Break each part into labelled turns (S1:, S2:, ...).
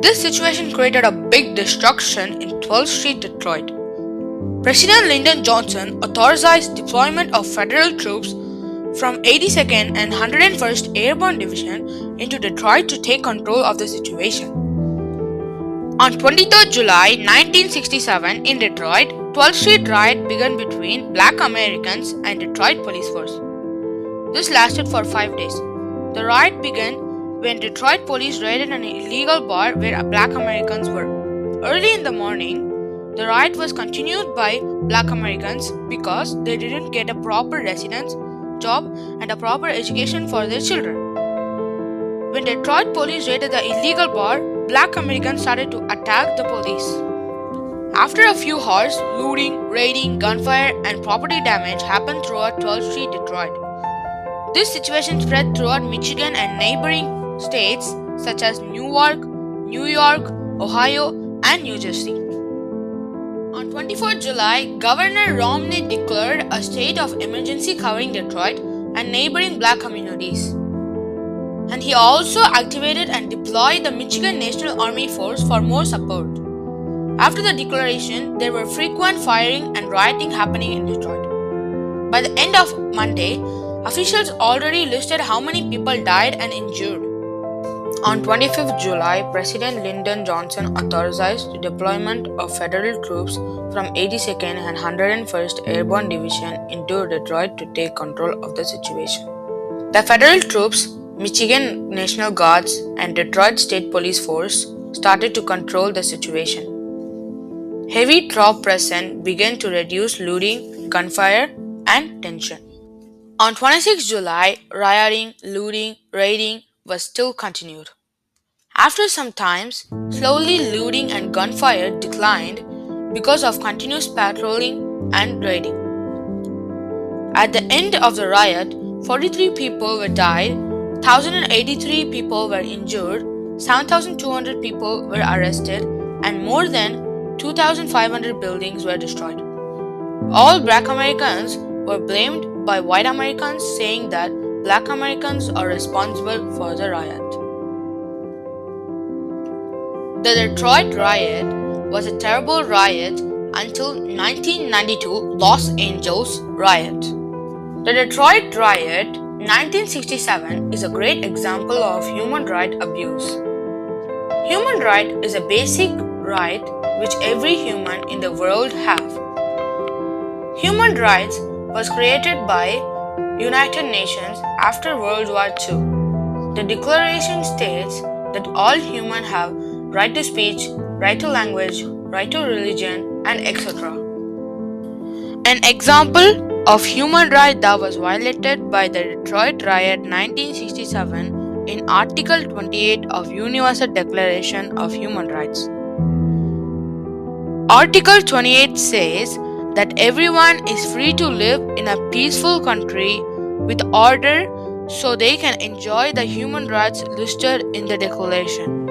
S1: This situation created a big destruction in 12th Street, Detroit. President Lyndon Johnson authorized deployment of federal troops from 82nd and 101st Airborne Division into Detroit to take control of the situation. On 23rd July 1967 in Detroit, 12th Street riot began between Black Americans and Detroit police force. This lasted for 5 days. The riot began when Detroit police raided an illegal bar where Black Americans were. Early in the morning, the riot was continued by Black Americans because they didn't get a proper residence, job, and a proper education for their children. When Detroit police raided the illegal bar, Black Americans started to attack the police. After a few hours, looting, raiding, gunfire, and property damage happened throughout 12th Street, Detroit. This situation spread throughout Michigan and neighboring states such as Newark, New York, Ohio, and New Jersey. On 24th July, Governor Romney declared a state of emergency covering Detroit and neighboring Black communities. And he also activated and deployed the Michigan National Army Force for more support. After the declaration, there were frequent firing and rioting happening in Detroit. By the end of Monday, officials already listed how many people died and injured. On 25th July, President Lyndon Johnson authorized the deployment of federal troops from 82nd and 101st Airborne Division into Detroit to take control of the situation. The federal troops, Michigan National Guards, and Detroit State Police Force started to control the situation. Heavy troop presence began to reduce looting, gunfire, and tension. On 26 July, rioting, looting, raiding was still continued. After some time, slowly looting and gunfire declined because of continuous patrolling and raiding. At the end of the riot, 43 people were died, 1,083 people were injured, 7,200 people were arrested, and more than 2,500 buildings were destroyed. All Black Americans were blamed by white Americans, saying that Black Americans are responsible for the riot. The Detroit riot was a terrible riot until 1992 Los Angeles riot. The Detroit riot 1967 is a great example of human right abuse. Human right is a basic right which every human in the world have. Human rights was created by United Nations after World War II. The declaration states that all humans have right to speech, right to language, right to religion, and etc. An example of human right that was violated by the Detroit riot 1967 in Article 28 of Universal Declaration of Human Rights. Article 28 says that everyone is free to live in a peaceful country with order so they can enjoy the human rights listed in the declaration.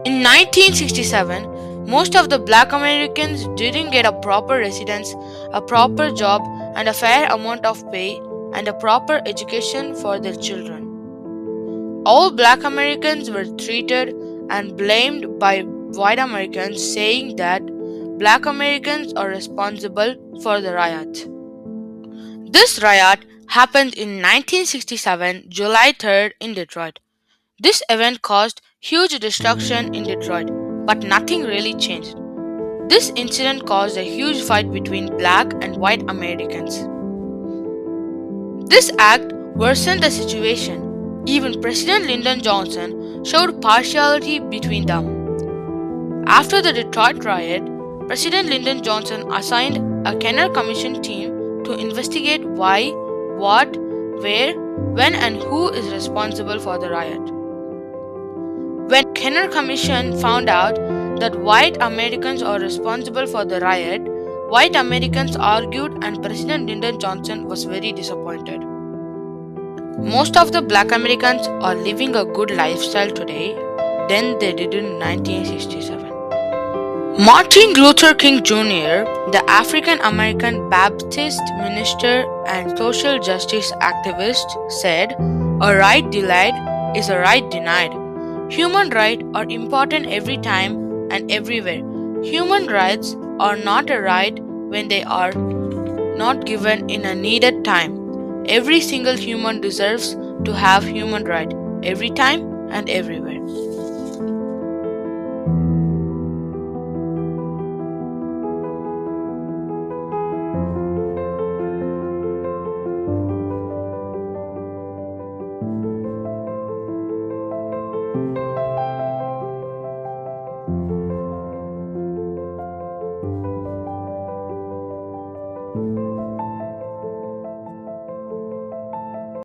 S1: In 1967, most of the Black Americans didn't get a proper residence, a proper job, and a fair amount of pay, and a proper education for their children. All Black Americans were treated and blamed by white Americans, saying that Black Americans are responsible for the riot. This riot happened in 1967, July 3rd in Detroit. This event caused huge destruction in Detroit, but nothing really changed. This incident caused a huge fight between Black and white Americans. This act worsened the situation. Even President Lyndon Johnson showed partiality between them. After the Detroit riot, President Lyndon Johnson assigned a Kenner Commission team to investigate why, what, where, when, and who is responsible for the riot. When Kenner Commission found out that white Americans are responsible for the riot, white Americans argued and President Lyndon Johnson was very disappointed. Most of the Black Americans are living a good lifestyle today than they did in 1967. Martin Luther King Jr., the African American Baptist minister and social justice activist, said, "A right delayed is a right denied." Human rights are important every time and everywhere. Human rights are not a right when they are not given in a needed time. Every single human deserves to have human right every time and everywhere.